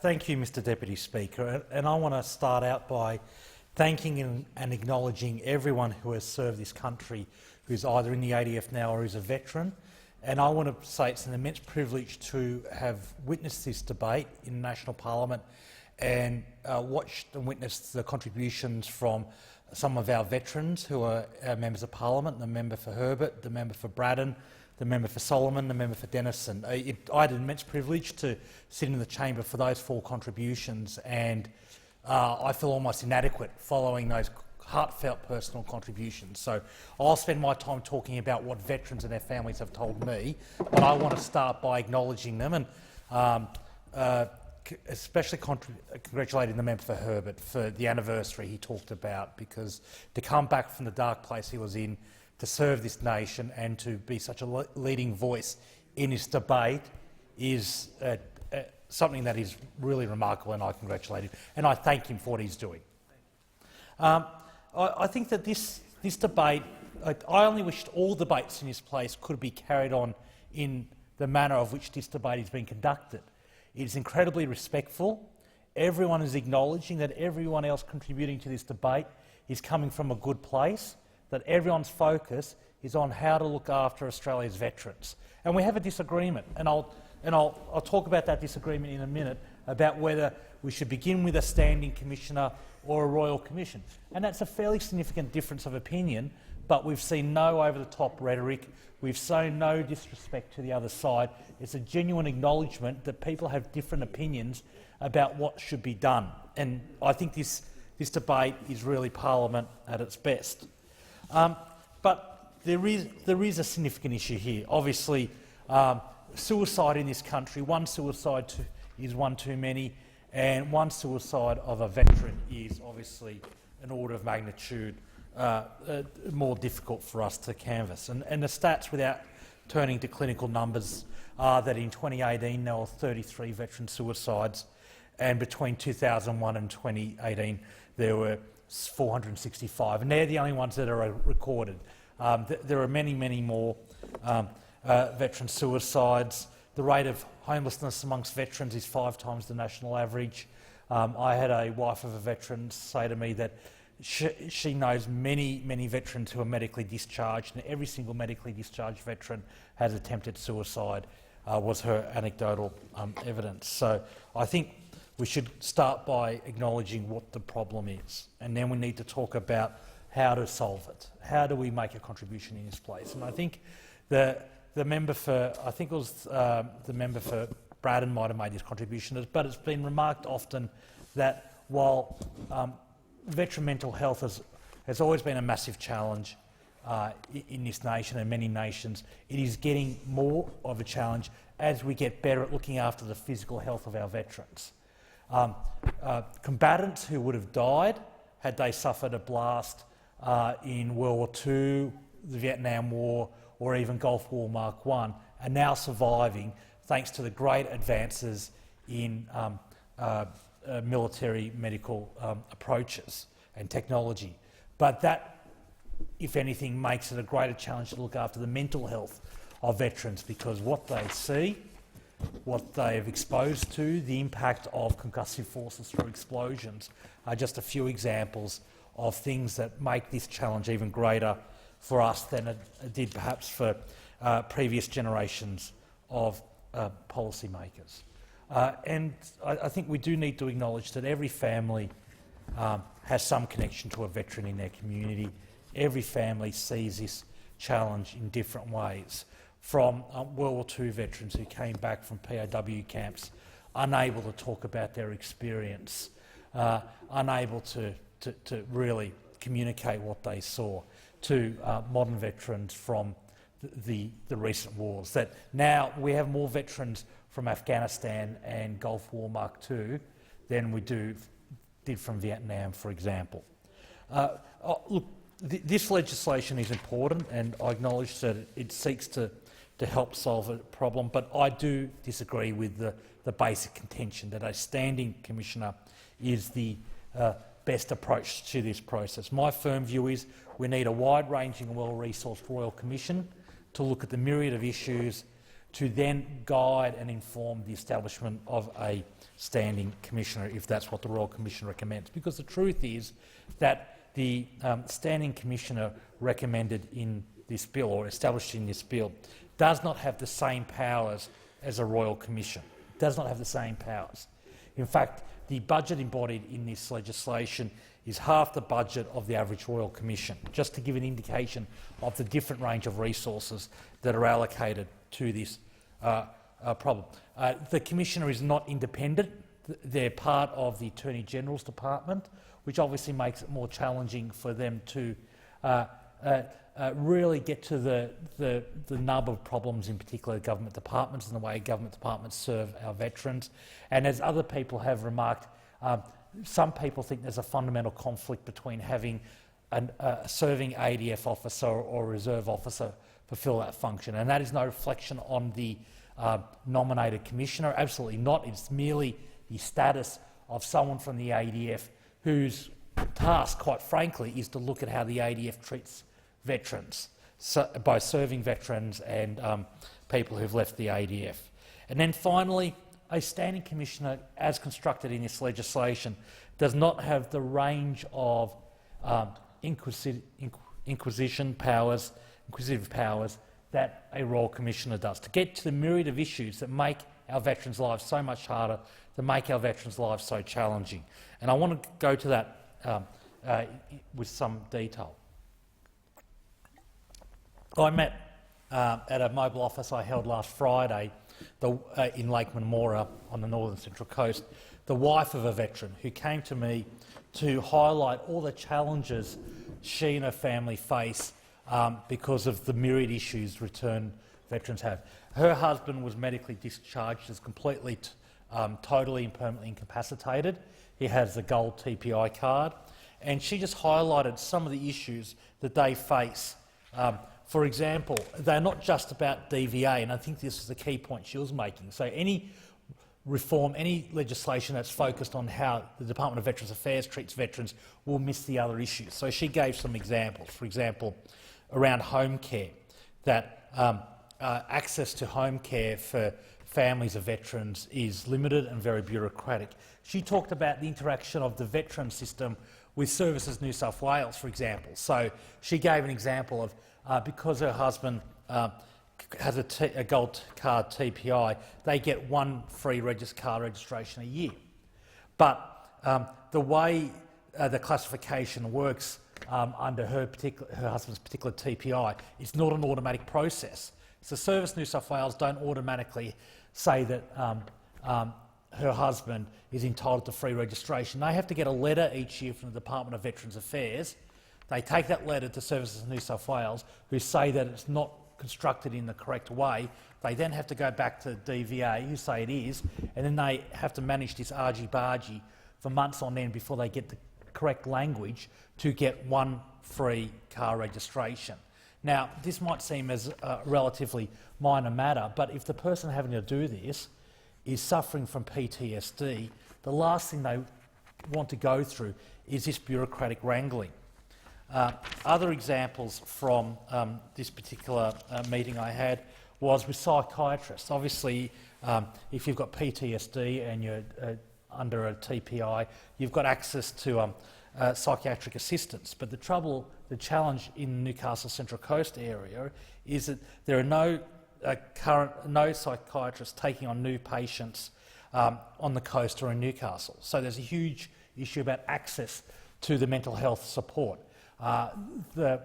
Thank you, Mr Deputy Speaker, and I want to start out by thanking and acknowledging everyone who has served this country who's either in the ADF now or is a veteran. And I want to say it's an immense privilege to have witnessed this debate in the National Parliament and watched and witnessed the contributions from some of our veterans who are our members of Parliament, the member for Herbert, the member for Braddon, the member for Solomon, the member for Denison. I had an immense privilege to sit in the chamber for those 4 contributions, and I feel almost inadequate following those heartfelt personal contributions. So I'll spend my time talking about what veterans and their families have told me, but I want to start by acknowledging them and especially congratulating the member for Herbert for the anniversary he talked about, because to come back from the dark place he was in, to serve this nation and to be such a leading voice in this debate is something that is really remarkable, and I congratulate him and I thank him for what he's doing. I think that this debate, I only wished all debates in this place could be carried on in the manner of which this debate is being conducted. It is incredibly respectful. Everyone is acknowledging that everyone else contributing to this debate is coming from a good place, that everyone's focus is on how to look after Australia's veterans. And we have a disagreement, and I'll talk about that disagreement in a minute, about whether we should begin with a standing commissioner or a royal commission. And that's a fairly significant difference of opinion, but we've seen no over-the-top rhetoric. We've shown no disrespect to the other side. It's a genuine acknowledgement that people have different opinions about what should be done. And I think this debate is really Parliament at its best. But there is a significant issue here. Obviously, suicide in this country, one suicide is one too many, and one suicide of a veteran is obviously an order of magnitude more difficult for us to canvass. And the stats, without turning to clinical numbers, are that in 2018 there were 33 veteran suicides, and between 2001 and 2018 there were 465, and they're the only ones that are recorded. There are many, many more veteran suicides. The rate of homelessness amongst veterans is 5 times the national average. I had a wife of a veteran say to me that she knows many, many veterans who are medically discharged, and every single medically discharged veteran has attempted suicide, was her anecdotal evidence. So I think we should start by acknowledging what the problem is, and then we need to talk about how to solve it. How do we make a contribution in this place? And I think the member for, I think it was the member for Braddon might have made this contribution, but it's been remarked often that while veteran mental health has always been a massive challenge in this nation and many nations, it is getting more of a challenge as we get better at looking after the physical health of our veterans. Combatants who would have died had they suffered a blast in World War II, the Vietnam War, or even Gulf War Mark I, are now surviving thanks to the great advances in military medical approaches and technology. But that, if anything, makes it a greater challenge to look after the mental health of veterans, because what they see, what they have exposed to, the impact of concussive forces through explosions, are just a few examples of things that make this challenge even greater for us than it did perhaps for previous generations of policymakers. And I think we do need to acknowledge that every family has some connection to a veteran in their community. Every family sees this challenge in different ways, from World War II veterans who came back from POW camps, unable to talk about their experience, unable to really communicate what they saw, to modern veterans from the recent wars. That now we have more veterans from Afghanistan and Gulf War Mark II than we did from Vietnam, for example. Look, this legislation is important, and I acknowledge that it seeks to help solve a problem, but I do disagree with the basic contention that a standing commissioner is the best approach to this process. My firm view is we need a wide-ranging and well-resourced Royal Commission to look at the myriad of issues to then guide and inform the establishment of a standing commissioner, if that's what the Royal Commission recommends. Because the truth is that the standing commissioner recommended in this bill, or established in this bill, does not have the same powers as a Royal Commission. It does not have the same powers. In fact, the budget embodied in this legislation is half the budget of the average Royal Commission, just to give an indication of the different range of resources that are allocated to this problem. The Commissioner is not independent. They're part of the Attorney-General's Department, which obviously makes it more challenging for them to really get to the nub of problems, in particular government departments and the way government departments serve our veterans. And as other people have remarked, some people think there's a fundamental conflict between having a serving ADF officer or a reserve officer fulfil that function, and that is no reflection on the nominated commissioner. Absolutely not. It's merely the status of someone from the ADF whose task, quite frankly, is to look at how the ADF treats veterans, both serving veterans and people who've left the ADF. And then finally, a standing commissioner, as constructed in this legislation, does not have the range of inquisitive powers that a Royal Commissioner does, to get to the myriad of issues that make our veterans' lives so much harder, that make our veterans' lives so challenging. And I want to go to that with some detail. I met at a mobile office I held last Friday in Lake Manamoora on the northern Central Coast, the wife of a veteran who came to me to highlight all the challenges she and her family face because of the myriad issues returned veterans have. Her husband was medically discharged as completely, totally and permanently incapacitated. He has the gold TPI card, and she just highlighted some of the issues that they face. For example, they're not just about DVA, and I think this is the key point she was making. So any reform, any legislation that's focused on how the Department of Veterans Affairs treats veterans will miss the other issues. So she gave some examples. For example, around home care, that access to home care for families of veterans is limited and very bureaucratic. She talked about the interaction of the veteran system with Services New South Wales, for example. So she gave an example of because her husband has a gold card TPI, they get one free car registration a year. But the way the classification works under her husband's particular TPI, it's not an automatic process. So Service New South Wales don't automatically say that her husband is entitled to free registration. They have to get a letter each year from the Department of Veterans Affairs. They take that letter to Services New South Wales, who say that it's not constructed in the correct way. They then have to go back to DVA, who say it is, and then they have to manage this argy-bargy for months on end before they get the correct language to get one free car registration. Now, this might seem as a relatively minor matter, but if the person having to do this is suffering from PTSD, the last thing they want to go through is this bureaucratic wrangling. Other examples from this particular meeting I had was with psychiatrists. Obviously, if you've got PTSD and you're under a TPI, you've got access to psychiatric assistance. But the challenge in Newcastle Central Coast area is that there are no psychiatrists taking on new patients on the coast or in Newcastle. So there's a huge issue about access to the mental health support. The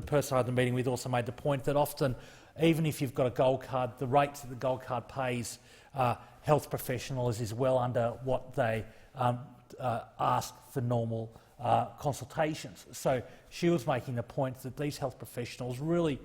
person I had the meeting with also made the point that often, even if you've got a gold card, the rates that the gold card pays health professionals is well under what they ask for normal consultations. So she was making the point that these health professionals really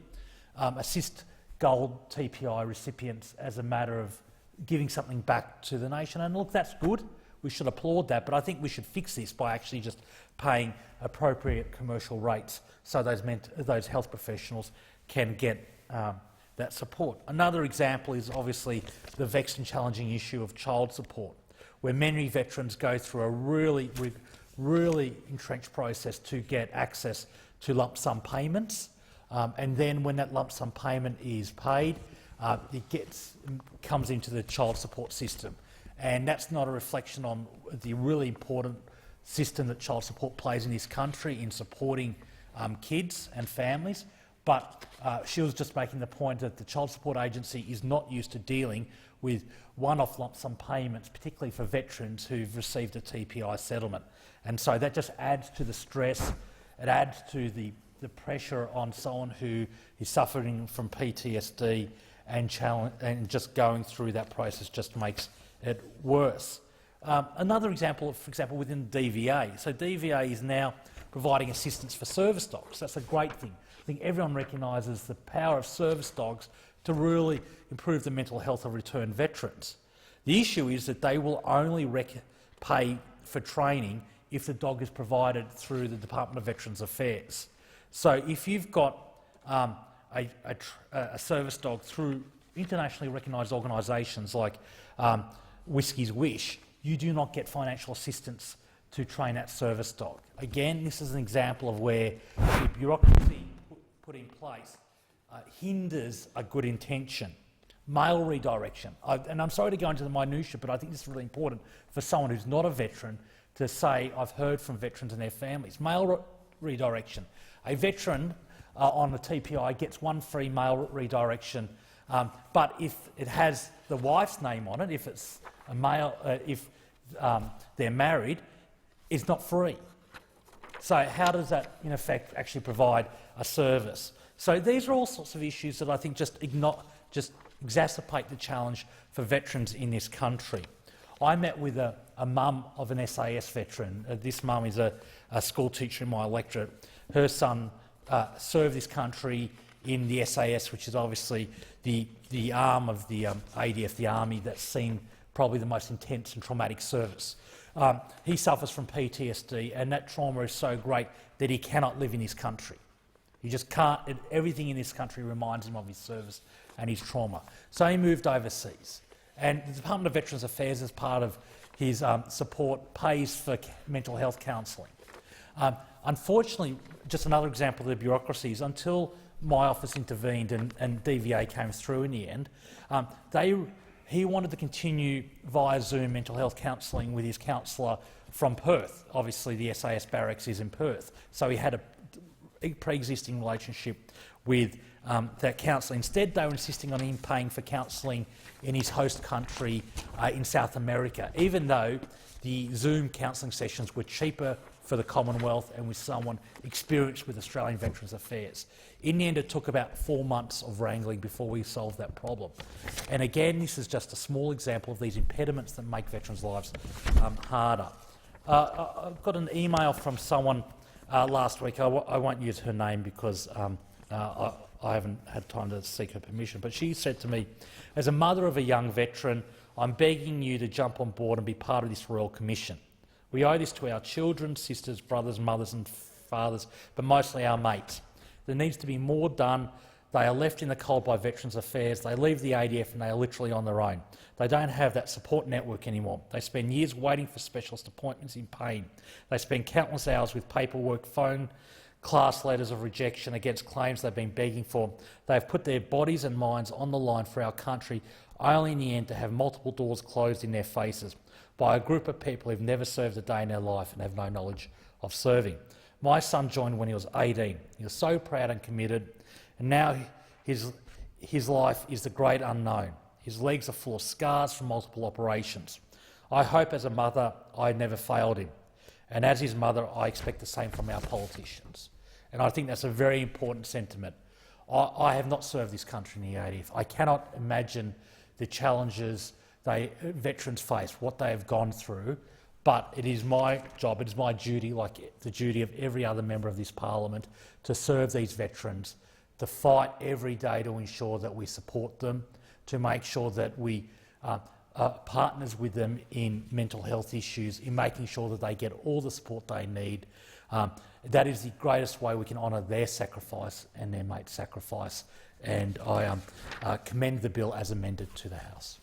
assist gold TPI recipients as a matter of giving something back to the nation. And look, that's good. We should applaud that, but I think we should fix this by actually just paying appropriate commercial rates so those health professionals can get that support. Another example is obviously the vexed and challenging issue of child support, where many veterans go through a really entrenched process to get access to lump sum payments, and then when that lump sum payment is paid, comes into the child support system. And that's not a reflection on the really important system that child support plays in this country in supporting kids and families. But she was just making the point that the Child Support Agency is not used to dealing with one-off lump sum payments, particularly for veterans who've received a TPI settlement. And so that just adds to the stress, it adds to the pressure on someone who is suffering from PTSD, and just going through that process just makes it worse. Another example, for example, within DVA. So DVA is now providing assistance for service dogs. That's a great thing. I think everyone recognises the power of service dogs to really improve the mental health of returned veterans. The issue is that they will only pay for training if the dog is provided through the Department of Veterans Affairs. So if you've got a service dog through internationally recognised organisations like Whiskey's Wish, you do not get financial assistance to train that service dog. Again, this is an example of where the bureaucracy put in place hinders a good intention. Mail redirection. And I'm sorry to go into the minutiae, but I think this is really important for someone who's not a veteran to say, I've heard from veterans and their families. Mail redirection. A veteran on the TPI gets one free mail redirection, but if it has the wife's name on it, if it's a male, if they're married, it's not free. So how does that, in effect, actually provide a service? So these are all sorts of issues that I think just exacerbate the challenge for veterans in this country. I met with a mum of an SAS veteran. This mum is a school teacher in my electorate. Her son served this country in the SAS, which is obviously the arm of the ADF, the Army, that's seen probably the most intense and traumatic service. He suffers from PTSD, and that trauma is so great that he cannot live in this country. He just can't. Everything in this country reminds him of his service and his trauma. So he moved overseas. And the Department of Veterans Affairs, as part of his support, pays for mental health counselling. Unfortunately, just another example of the bureaucracies, until my office intervened and DVA came through in the end, he wanted to continue via Zoom mental health counselling with his counsellor from Perth. Obviously, the SAS barracks is in Perth, so he had a pre-existing relationship with that counsellor. Instead, they were insisting on him paying for counselling in his host country in South America, even though the Zoom counselling sessions were cheaper for the Commonwealth and with someone experienced with Australian Veterans Affairs. In the end, it took about 4 months of wrangling before we solved that problem. And again, this is just a small example of these impediments that make veterans' lives harder. I've got an email from someone last week. I won't use her name because I haven't had time to seek her permission, but she said to me, as a mother of a young veteran, I'm begging you to jump on board and be part of this Royal Commission. We owe this to our children, sisters, brothers, mothers and fathers, but mostly our mates. There needs to be more done. They are left in the cold by Veterans Affairs. They leave the ADF and they are literally on their own. They don't have that support network anymore. They spend years waiting for specialist appointments in pain. They spend countless hours with paperwork, phone, class letters of rejection against claims they've been begging for. They have put their bodies and minds on the line for our country, only in the end to have multiple doors closed in their faces by a group of people who've never served a day in their life and have no knowledge of serving. My son joined when he was 18. He was so proud and committed, and now his life is the great unknown. His legs are full of scars from multiple operations. I hope as a mother I never failed him, and as his mother I expect the same from our politicians. And I think that's a very important sentiment. I have not served this country in the ADF. I cannot imagine the challenges veterans face, what they have gone through, but it is my job, it is my duty, like the duty of every other member of this parliament, to serve these veterans, to fight every day to ensure that we support them, to make sure that we are partners with them in mental health issues, in making sure that they get all the support they need. That is the greatest way we can honour their sacrifice and their mate's sacrifice, and I commend the bill as amended to the House.